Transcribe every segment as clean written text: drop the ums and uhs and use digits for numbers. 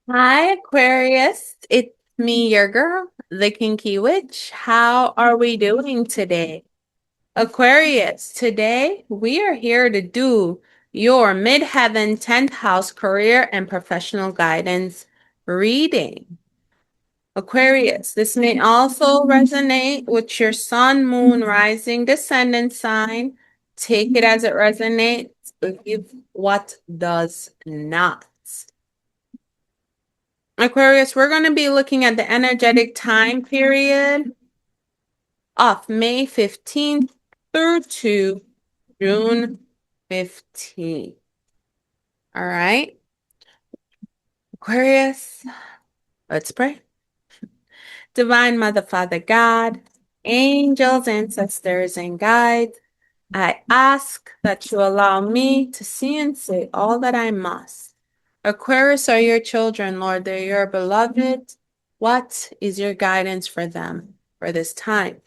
Hi, Aquarius. It's me, your girl, the Kinky Witch. How are we doing today? Aquarius, today we are here to do your Midheaven 10th house career and professional guidance reading. Aquarius, this may also resonate with your sun, moon, rising, descendant sign. Take it as it resonates. Leave what does not. Aquarius, we're going to be looking at the energetic time period of May 15th through to June 15th. All right, Aquarius, let's pray. Divine Mother, Father God, angels, ancestors, and guides, I ask that you allow me to see and say all that I must. Aquarius are your children, Lord. They're your beloved. What is your guidance for them for this time?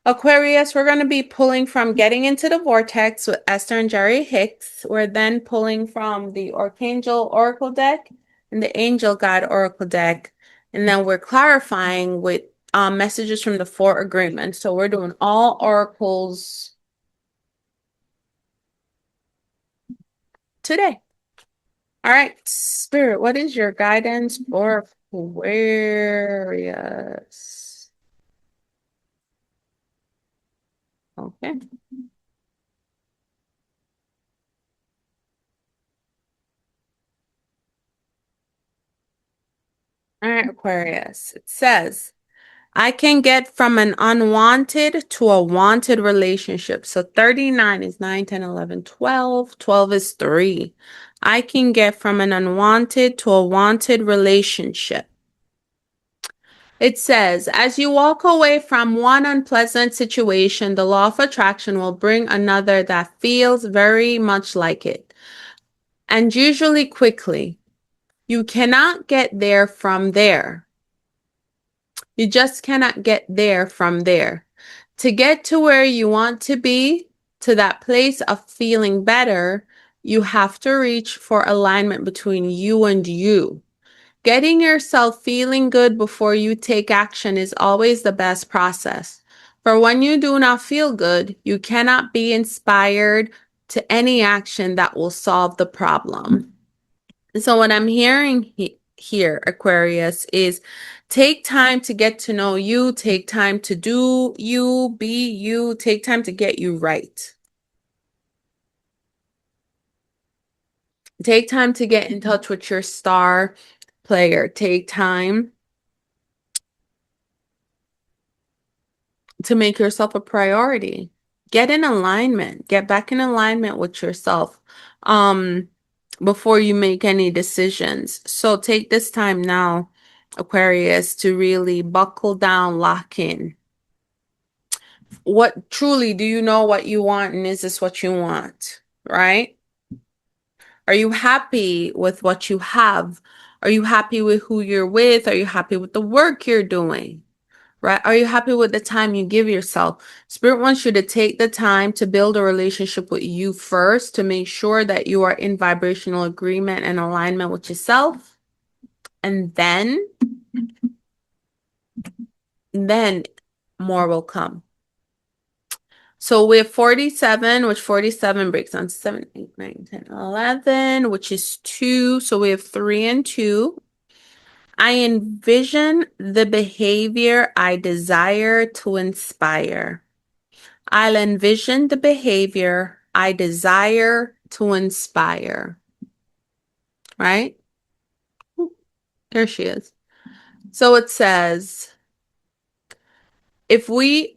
Aquarius, we're going to be pulling from Getting into the Vortex with Esther and Jerry Hicks. We're then pulling from the Archangel Oracle deck and the Angel Guide Oracle deck. And then we're clarifying with messages from the Four Agreements. So we're doing all oracles today. All right, Spirit, what is your guidance for Aquarius? Okay. All right, Aquarius. It says, I can get from an unwanted to a wanted relationship. So 39 is 9, 10, 11, 12. 12 is 3. I can get from an unwanted to a wanted relationship. It says, as you walk away from one unpleasant situation, the law of attraction will bring another that feels very much like it, and usually quickly. You cannot get there from there. You just cannot get there from there. To get to where you want to be, to that place of feeling better, you have to reach for alignment between you and you. Getting yourself feeling good before you take action is always the best process. For when you do not feel good, you cannot be inspired to any action that will solve the problem. So what I'm hearing here, Aquarius, is take time to get to know you, take time to do you, be you, take time to get you right. Take time to get in touch with your star player. Take time to make yourself a priority. Get in alignment. Get back in alignment with yourself before you make any decisions. So take this time now, Aquarius, to really buckle down, lock in. What truly do you know what you want, and is this what you want? Right? Are you happy with what you have? Are you happy with who you're with? Are you happy with the work you're doing? Right? Are you happy with the time you give yourself? Spirit wants you to take the time to build a relationship with you first to make sure that you are in vibrational agreement and alignment with yourself. And then more will come. So we have 47, which 47 breaks down to 7, 8, 9, 10, 11, which is 2. So we have 3 and 2. I envision the behavior I desire to inspire. I'll envision the behavior I desire to inspire. Right? There she is. So it says, if we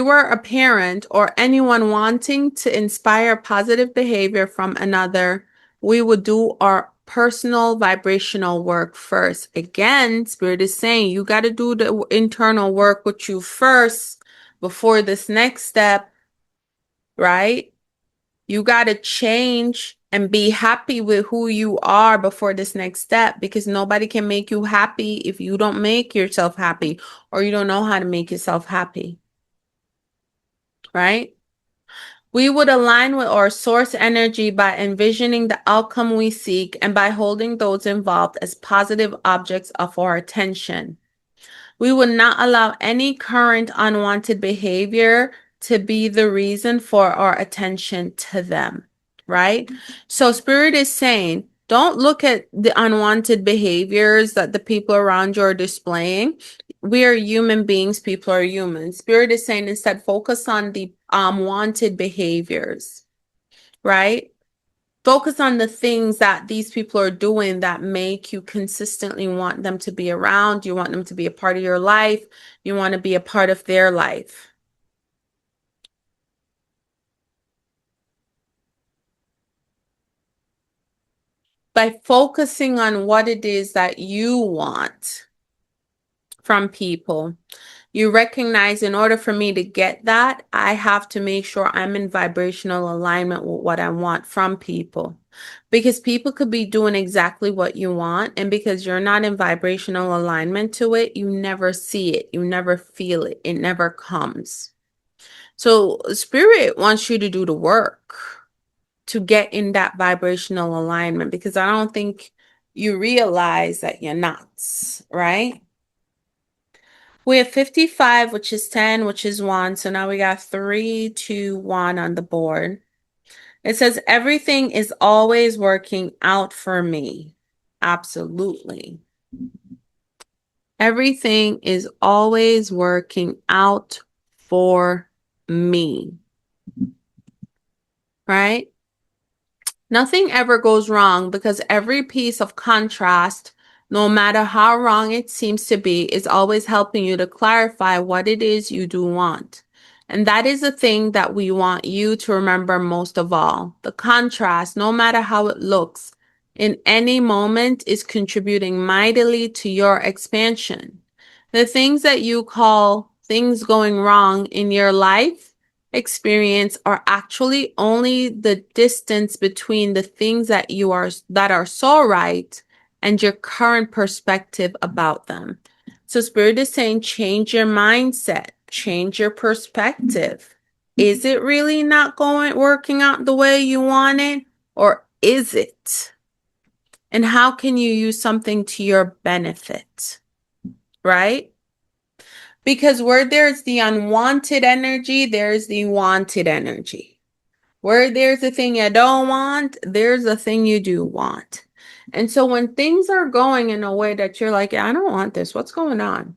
were a parent or anyone wanting to inspire positive behavior from another, we would do our personal vibrational work first. Again, Spirit is saying you got to do the internal work with you first before this next step, right? You got to change and be happy with who you are before this next step, because nobody can make you happy if you don't make yourself happy or you don't know how to make yourself happy, right? We would align with our source energy by envisioning the outcome we seek and by holding those involved as positive objects of our attention. We would not allow any current unwanted behavior to be the reason for our attention to them, right? So Spirit is saying, don't look at the unwanted behaviors that the people around you are displaying. We are human beings, people are humans. Spirit is saying instead focus on the wanted behaviors, right? Focus on the things that these people are doing that make you consistently want them to be around. You want them to be a part of your life. You want to be a part of their life. By focusing on what it is that you want from people, you recognize in order for me to get that, I have to make sure I'm in vibrational alignment with what I want from people. Because people could be doing exactly what you want, and because you're not in vibrational alignment to it, you never see it, you never feel it, it never comes. So, Spirit wants you to do the work to get in that vibrational alignment because I don't think you realize that you're not, right? We have 55, which is 10, which is 1. So now we got 3, 2, 1 on the board. It says, everything is always working out for me. Absolutely. Everything is always working out for me. Right? Nothing ever goes wrong because every piece of contrast, no matter how wrong it seems to be, is always helping you to clarify what it is you do want. And that is the thing that we want you to remember most of all. The contrast, no matter how it looks, in any moment is contributing mightily to your expansion. The things that you call things going wrong in your life experience are actually only the distance between the things that are so right and your current perspective about them. So Spirit is saying change your mindset, change your perspective. Is it really not working out the way you want it, or is it? And how can you use something to your benefit? Right? Because where there's the unwanted energy, there's the wanted energy. Where there's a thing you don't want, there's a thing you do want. And so when things are going in a way that you're like, yeah, I don't want this, what's going on?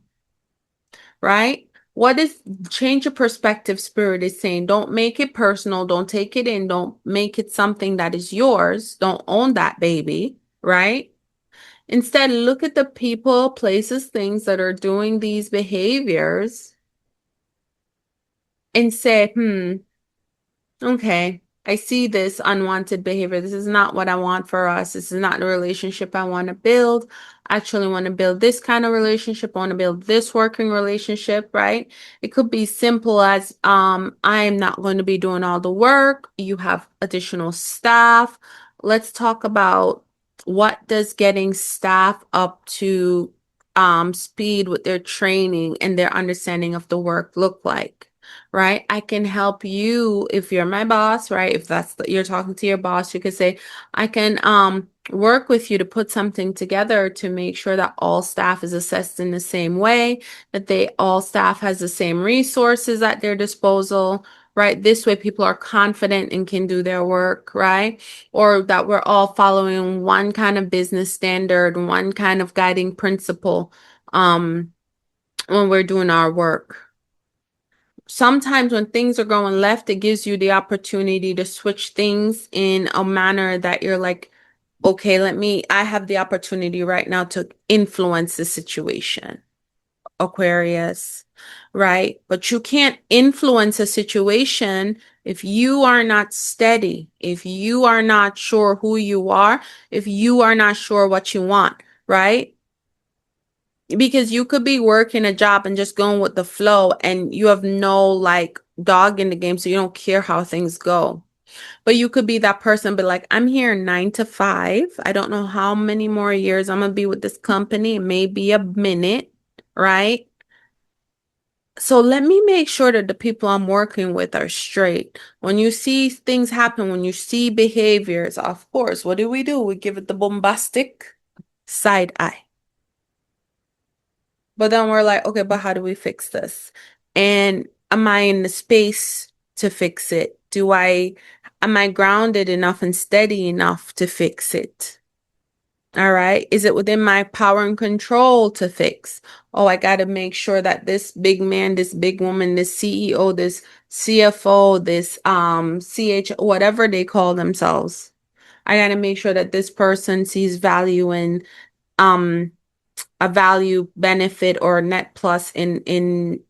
Right? What is change of perspective? Spirit is saying, don't make it personal, don't take it in, don't make it something that is yours, don't own that baby, right? Instead, look at the people, places, things that are doing these behaviors and say, okay, I see this unwanted behavior. This is not what I want for us. This is not the relationship I want to build. I actually want to build this kind of relationship. I want to build this working relationship, right? It could be simple as I am not going to be doing all the work. You have additional staff. Let's talk about what does getting staff up to speed with their training and their understanding of the work look like. Right? I can help you if you're my boss, right? If you're talking to your boss, you could say, I can work with you to put something together to make sure that all staff is assessed in the same way, that all staff has the same resources at their disposal, right? This way people are confident and can do their work, right? Or that we're all following one kind of business standard, one kind of guiding principle when we're doing our work. Sometimes when things are going left, it gives you the opportunity to switch things in a manner that you're like, okay, I have the opportunity right now to influence the situation, Aquarius, right? But you can't influence a situation if you are not steady, if you are not sure who you are, if you are not sure what you want, right? Because you could be working a job and just going with the flow and you have no like dog in the game, so you don't care how things go. But you could be that person, but like, I'm here 9 to 5. I don't know how many more years I'm gonna be with this company. Maybe a minute, right? So let me make sure that the people I'm working with are straight. When you see things happen, when you see behaviors, of course, what do? We give it the bombastic side eye. But then we're like, okay, but how do we fix this? And am I in the space to fix it? Am I grounded enough and steady enough to fix it? All right. Is it within my power and control to fix? Oh, I got to make sure that this big man, this big woman, this CEO, this CFO, this CH, whatever they call themselves. I got to make sure that this person sees value in um a value benefit or net plus in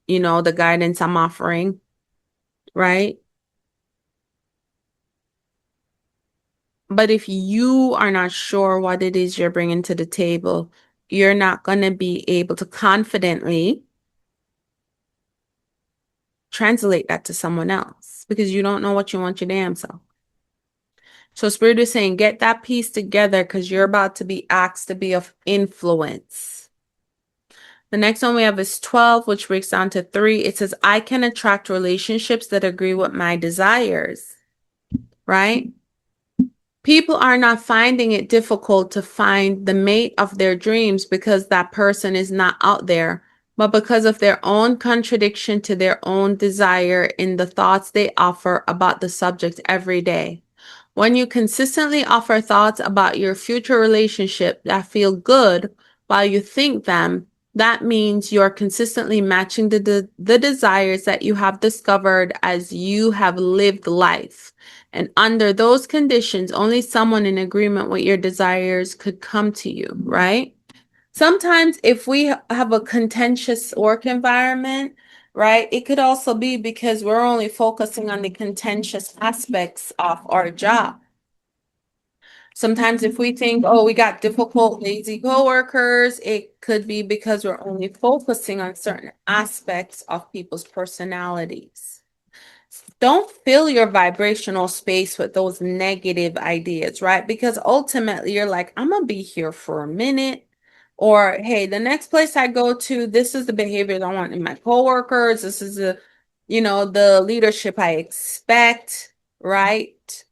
the guidance I'm offering, right? But if you are not sure what it is you're bringing to the table, you're not going to be able to confidently translate that to someone else because you don't know what you want your damn self. So Spirit is saying, get that piece together because you're about to be asked to be of influence. The next one we have is 12, which breaks down to 3. It says, I can attract relationships that agree with my desires, right? People are not finding it difficult to find the mate of their dreams because that person is not out there, but because of their own contradiction to their own desire in the thoughts they offer about the subject every day. When you consistently offer thoughts about your future relationship that feel good while you think them, that means you're consistently matching the desires that you have discovered as you have lived life. And under those conditions, only someone in agreement with your desires could come to you, right? Sometimes if we have a contentious work environment, right, it could also be because we're only focusing on the contentious aspects of our job. Sometimes if we think, oh, we got difficult, lazy coworkers, it could be because we're only focusing on certain aspects of people's personalities. Don't fill your vibrational space with those negative ideas, right? Because ultimately you're like, I'm gonna be here for a minute. Or, hey, the next place I go to, this is the behaviors I want in my coworkers. This is the leadership I expect, right?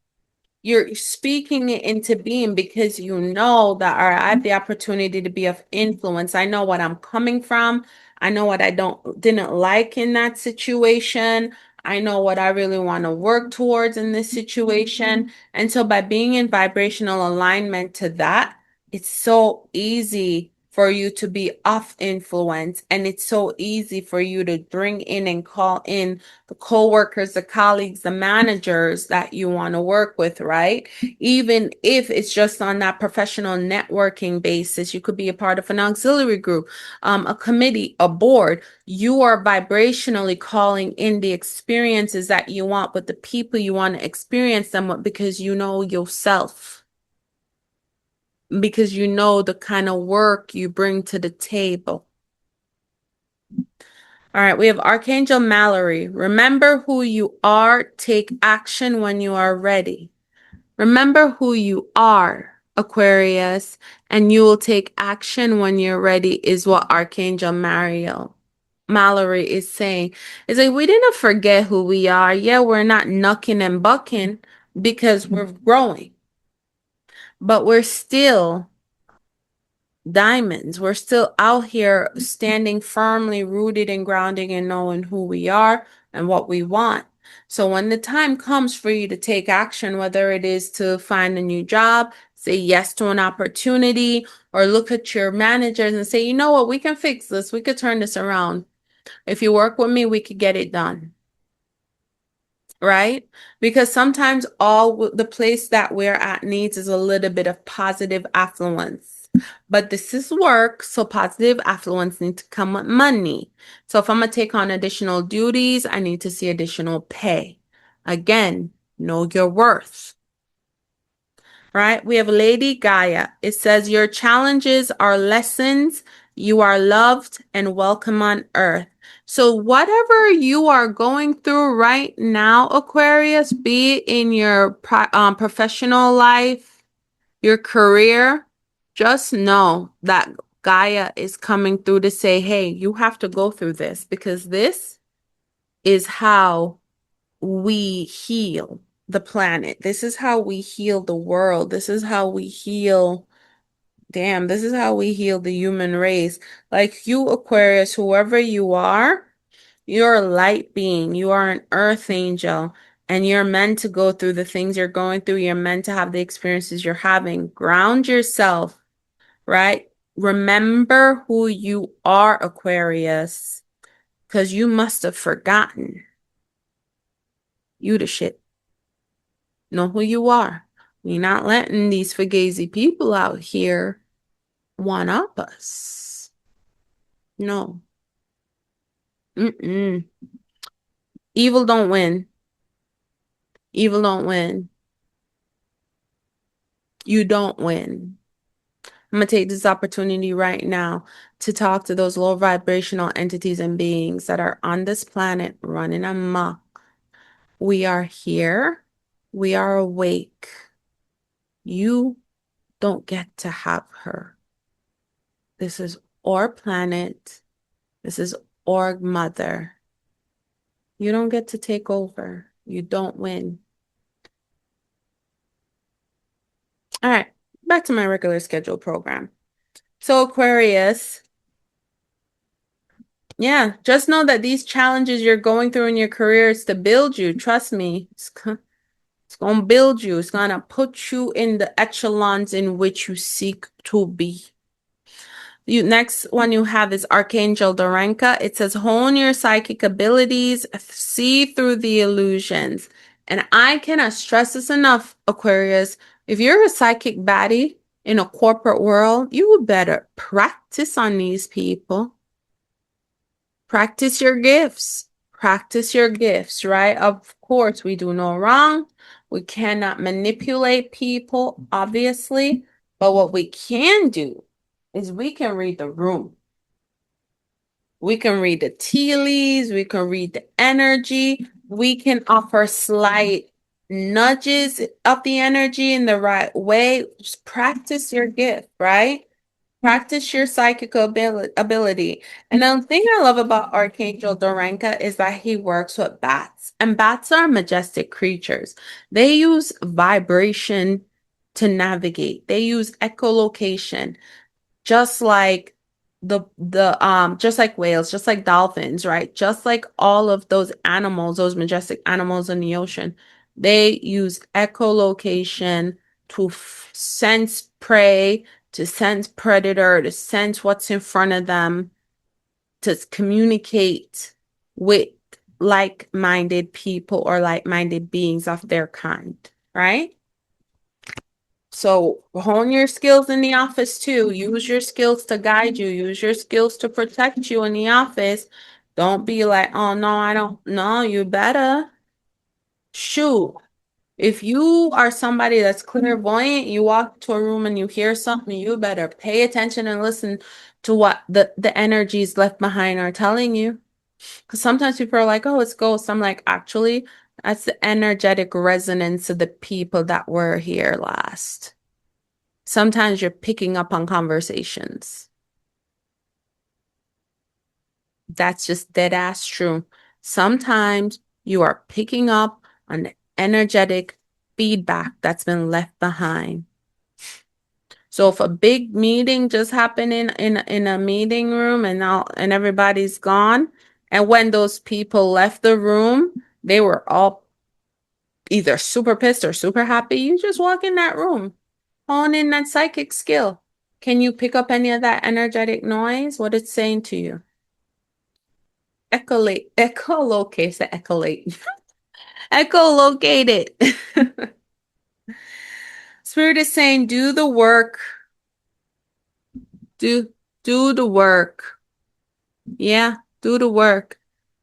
You're speaking it into being because you know that I have the opportunity to be of influence. I know what I'm coming from. I know what I didn't like in that situation. I know what I really want to work towards in this situation. And so by being in vibrational alignment to that, it's so easy for you to be of influence. And it's so easy for you to bring in and call in the coworkers, the colleagues, the managers that you want to work with, right? Even if it's just on that professional networking basis, you could be a part of an auxiliary group, a committee, a board. You are vibrationally calling in the experiences that you want with the people you want to experience them with because you know yourself, because you know the kind of work you bring to the table. All right, we have Archangel Mallory. Remember who you are. Take action when you are ready. Remember who you are, Aquarius, and you will take action when you're ready, is what Archangel Mallory is saying. It's like we didn't forget who we are. Yeah, we're not knucking and bucking because we're growing, but we're still diamonds. We're still out here standing firmly rooted and grounding and knowing who we are and what we want. So when the time comes for you to take action, whether it is to find a new job, say yes to an opportunity, or look at your managers and say, you know what, we can fix this. We could turn this around. If you work with me, we could get it done. Right? Because sometimes all the place that we're at needs is a little bit of positive affluence. But this is work, so positive affluence needs to come with money. So if I'm going to take on additional duties, I need to see additional pay. Again, know your worth. Right? We have Lady Gaia. It says, your challenges are lessons. You are loved and welcome on earth. So whatever you are going through right now, Aquarius, be it in your professional life, your career, just know that Gaia is coming through to say, hey, you have to go through this because this is how we heal the planet. This is how we heal the world. This is how we heal. Damn, this is how we heal the human race. Like you, Aquarius, whoever you are, you're a light being. You are an earth angel. And you're meant to go through the things you're going through. You're meant to have the experiences you're having. Ground yourself, right? Remember who you are, Aquarius, because you must have forgotten. You the shit. Know who you are. We're not letting these fugazi people out here one up us. No. Mm-mm. Evil don't win. Evil don't win. You don't win. I'm going to take this opportunity right now to talk to those low vibrational entities and beings that are on this planet running amok. We are here. We are awake. You don't get to have her. This is our planet. This is our mother. You don't get to take over. You don't win. All right, back to my regular schedule program. So Aquarius, yeah, just know that these challenges you're going through in your career is to build you. Trust me. It's going to build you. It's going to put you in the echelons in which you seek to be. Next one you have is Archangel Dorenka. It says, hone your psychic abilities, see through the illusions. And I cannot stress this enough, Aquarius. If you're a psychic baddie in a corporate world, you better practice on these people. Practice your gifts. Practice your gifts, right? Of course, we do no wrong. We cannot manipulate people, obviously. But what we can do is we can read the room. We can read the tea leaves. We can read the energy. We can offer slight nudges of the energy in the right way. Just practice your gift, right? Practice your psychic ability. And the thing I love about Archangel Dorenka is that he works with bats. And bats are majestic creatures. They use vibration to navigate. They use echolocation, just like just like whales, just like dolphins, right? Just like all of those animals, those majestic animals in the ocean. They use echolocation to sense prey, to sense predator, to sense what's in front of them, to communicate with like-minded people or like-minded beings of their kind, right? So hone your skills in the office too. Use your skills to guide you. Use your skills to protect you in the office. Don't be like, oh no, I don't. No, you better. Shoot. If you are somebody that's clairvoyant, you walk to a room and you hear something, you better pay attention and listen to what the energies left behind are telling you. Because sometimes people are like, oh, it's ghosts. I'm like, actually, that's the energetic resonance of the people that were here last. Sometimes you're picking up on conversations. That's just dead ass true. Sometimes you are picking up on the energetic feedback that's been left behind. So if a big meeting just happened in a meeting room and everybody's gone, and when those people left the room, they were all either super pissed or super happy. You just walk in that room. Hone in that psychic skill. Can you pick up any of that energetic noise? What it's saying to you? Echolocate it. Spirit is saying, do the work. Do the work. Yeah, do the work.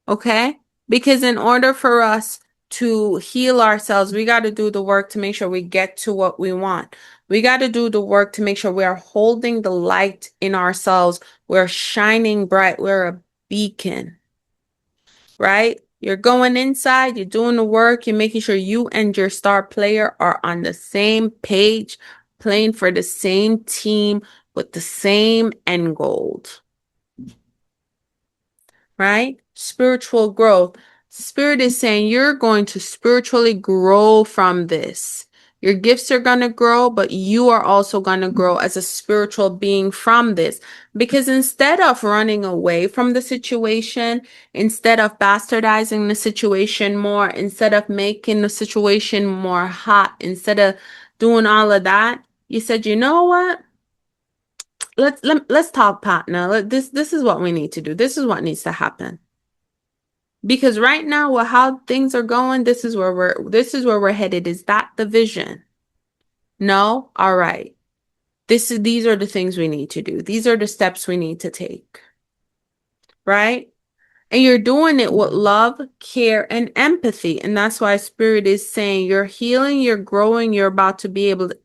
Okay? Because in order for us to heal ourselves, we got to do the work to make sure we get to what we want. We got to do the work to make sure we are holding the light in ourselves. We're shining bright. We're a beacon, right? You're going inside, you're doing the work, you're making sure you and your star player are on the same page, playing for the same team, with the same end goal. Right? Spiritual growth. Spirit is saying you're going to spiritually grow from this. Your gifts are going to grow, but you are also going to grow as a spiritual being from this. Because instead of running away from the situation, instead of bastardizing the situation more, instead of making the situation more hot, instead of doing all of that, you said, you know what? Let's talk, partner. This is what we need to do. This is what needs to happen. Because right now, with how things are going, this is where we're headed. Is that the vision? No? All right. These are the things we need to do. These are the steps we need to take. Right? And you're doing it with love, care, and empathy. And that's why Spirit is saying you're healing, you're growing, you're about to be able to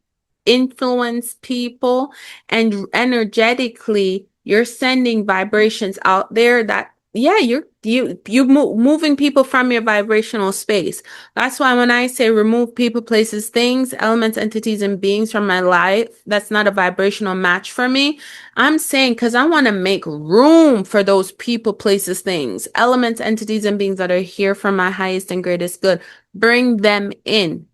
influence people, and energetically you're sending vibrations out there that moving people from your vibrational space. That's why when I say remove people, places, things, elements, entities, and beings from my life, that's not a vibrational match for me. I'm saying because I want to make room for those people, places, things, elements, entities, and beings that are here for my highest and greatest good. Bring them in.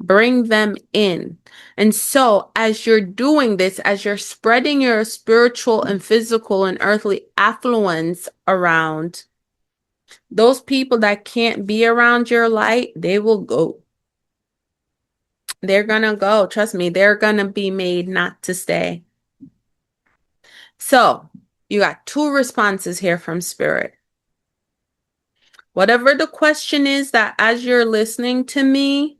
Bring them in. And so, as you're doing this, as you're spreading your spiritual and physical and earthly affluence around, those people that can't be around your light, they will go. They're gonna go. Trust me, they're gonna be made not to stay. So, you got two responses here from Spirit. Whatever the question is that as you're listening to me,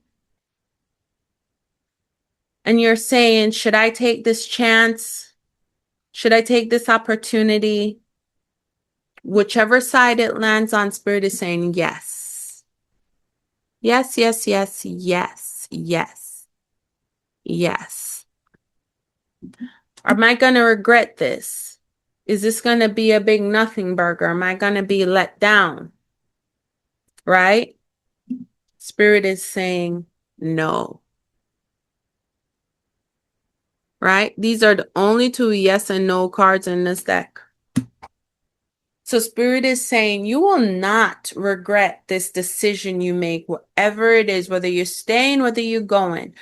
and you're saying, should I take this chance? Should I take this opportunity? Whichever side it lands on, Spirit is saying yes. Yes, yes, yes, yes, yes, yes. Am I going to regret this? Is this going to be a big nothing burger? Am I going to be let down? Right? Spirit is saying no. Right? These are the only two yes and no cards in this deck. So Spirit is saying you will not regret this decision you make, whatever it is, whether you're staying, whether you're going,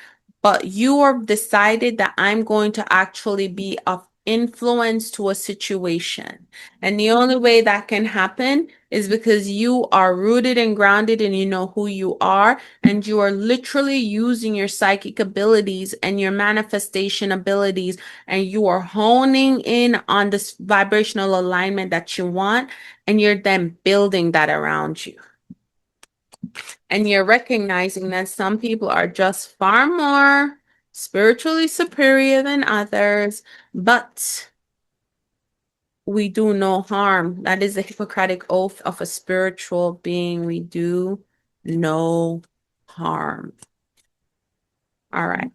but you are decided that I'm going to actually be of influence to a situation. And the only way that can happen is because you are rooted and grounded and you know who you are, and you are literally using your psychic abilities and your manifestation abilities, and you are honing in on this vibrational alignment that you want, and you're then building that around you. And you're recognizing that some people are just far more spiritually superior than others, but we do no harm. That is the Hippocratic oath of a spiritual being. We do no harm. All right.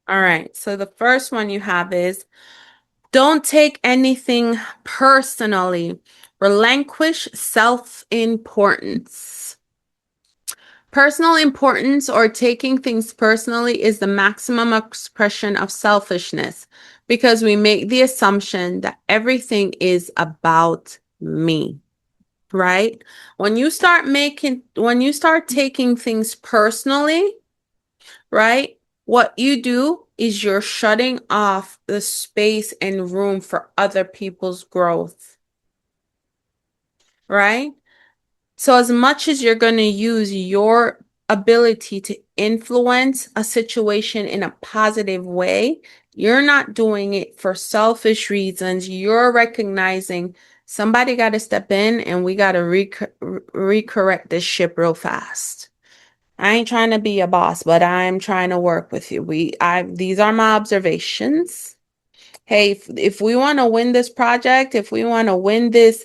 All right. So the first one you have is don't take anything personally. Relinquish self-importance. Personal importance or taking things personally is the maximum expression of selfishness because we make the assumption that everything is about me, right? When you start taking things personally, right? What you do is you're shutting off the space and room for other people's growth, right? So as much as you're going to use your ability to influence a situation in a positive way, you're not doing it for selfish reasons. You're recognizing somebody got to step in and we got to recorrect this ship real fast. I ain't trying to be a boss, but I'm trying to work with you. These are my observations. Hey, if we want to win this project, if we want to win this,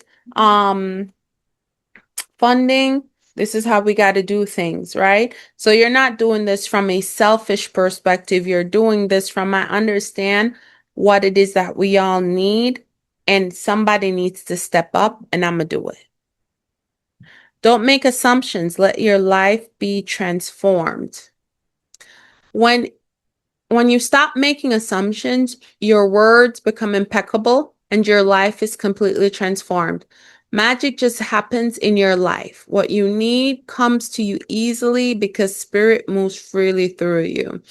funding, this is how we got to do things, right? So you're not doing this from a selfish perspective. You're doing this from I understand what it is that we all need, and somebody needs to step up, and I'm gonna do it. Don't make assumptions. Let your life be transformed. When you stop making assumptions, your words become impeccable and your life is completely transformed. Magic just happens in your life. What you need comes to you easily because spirit moves freely through you.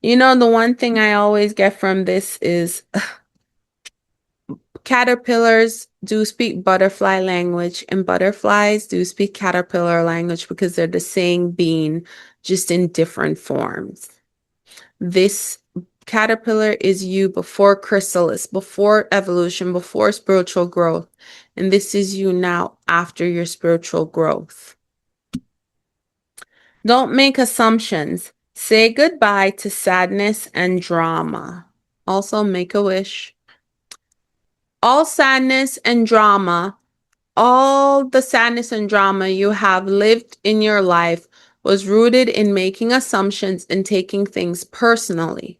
You know, the one thing I always get from this is caterpillars do speak butterfly language, and butterflies do speak caterpillar language because they're the same being, just in different forms. This caterpillar is you before chrysalis, before evolution, before spiritual growth. And this is you now after your spiritual growth. Don't make assumptions. Say goodbye to sadness and drama. Also, make a wish. All sadness and drama, all the sadness and drama you have lived in your life was rooted in making assumptions and taking things personally.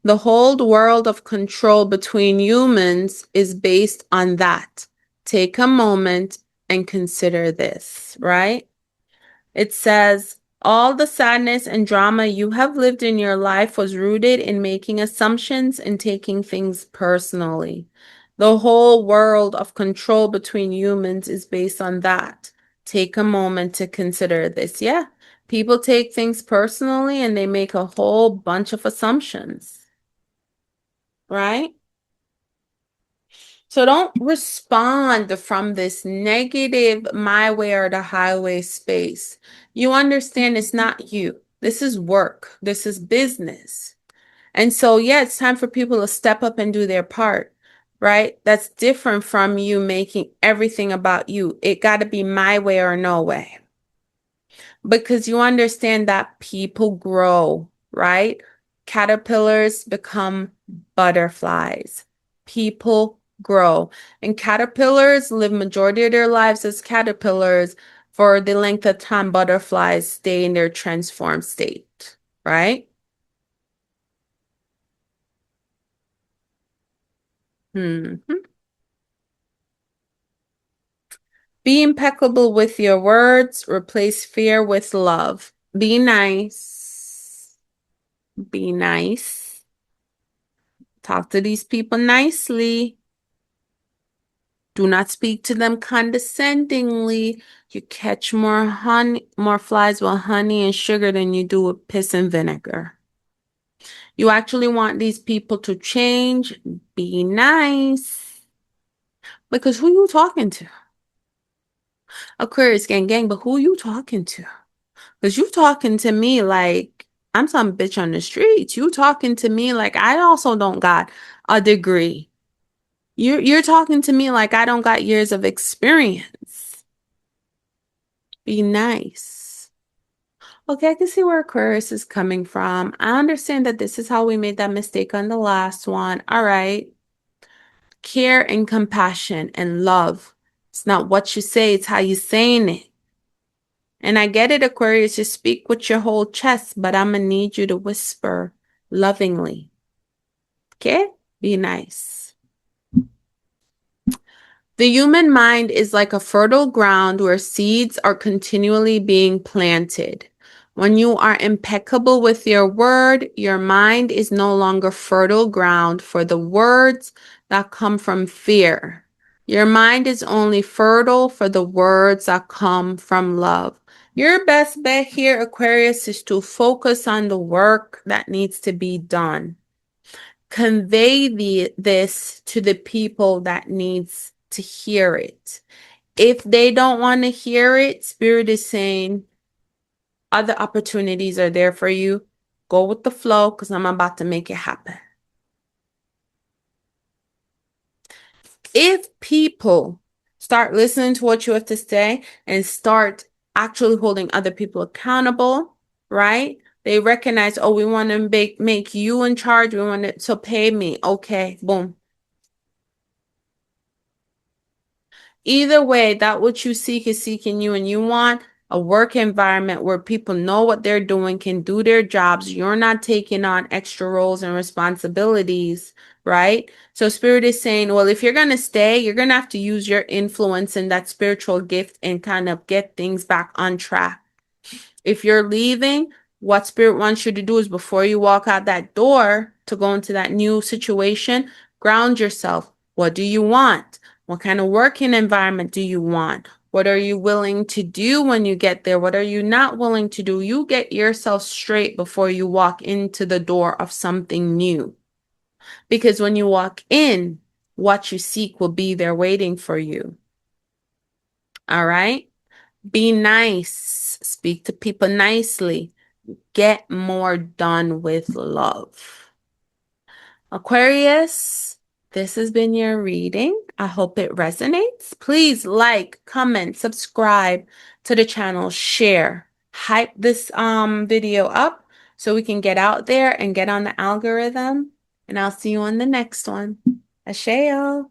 The whole world of control between humans is based on that. Take a moment and consider this, right? It says, all the sadness and drama you have lived in your life was rooted in making assumptions and taking things personally. The whole world of control between humans is based on that. Take a moment to consider this. Yeah, people take things personally and they make a whole bunch of assumptions, right? So don't respond from this negative my way or the highway space. You understand it's not you. This is work. This is business. And so, yeah, it's time for people to step up and do their part, right? That's different from you making everything about you. It got to be my way or no way. Because you understand that people grow, right? Caterpillars become butterflies. People grow. And caterpillars live majority of their lives as caterpillars. For the length of time butterflies stay in their transformed state, right? Hmm. Be impeccable with your words. Replace fear with love. Be nice. Be nice. Talk to these people nicely. Do not speak to them condescendingly. You catch more flies with honey and sugar than you do with piss and vinegar. You actually want these people to change. Be nice. Because who you talking to? Aquarius gang, but who you talking to? Because you talking to me like I'm some bitch on the streets. You talking to me like I also don't got a degree. You're talking to me like I don't got years of experience. Be nice. Okay, I can see where Aquarius is coming from. I understand that this is how we made that mistake on the last one. All right. Care and compassion and love. It's not what you say, it's how you saying it. And I get it, Aquarius, you speak with your whole chest, but I'm gonna need you to whisper lovingly. Okay? Be nice. The human mind is like a fertile ground where seeds are continually being planted. When you are impeccable with your word, your mind is no longer fertile ground for the words that come from fear. Your mind is only fertile for the words that come from love. Your best bet here, Aquarius, is to focus on the work that needs to be done. Convey this to the people that needs to hear it. If they don't want to hear it, Spirit is saying other opportunities are there for you. Go with the flow because I'm about to make it happen. If people start listening to what you have to say and start actually holding other people accountable, right? They recognize, oh, we want to make you in charge. We want to pay me. Okay, boom. Either way, that what you seek is seeking you and you want, a work environment where people know what they're doing, can do their jobs. You're not taking on extra roles and responsibilities, right? So Spirit is saying, well, if you're going to stay, you're going to have to use your influence and that spiritual gift and kind of get things back on track. If you're leaving, what Spirit wants you to do is before you walk out that door to go into that new situation, ground yourself. What do you want? What kind of working environment do you want? What are you willing to do when you get there? What are you not willing to do? You get yourself straight before you walk into the door of something new. Because when you walk in, what you seek will be there waiting for you. All right? Be nice. Speak to people nicely. Get more done with love. Aquarius, this has been your reading. I hope it resonates. Please like, comment, subscribe to the channel, share, hype this video up so we can get out there and get on the algorithm. And I'll see you on the next one. Asheo.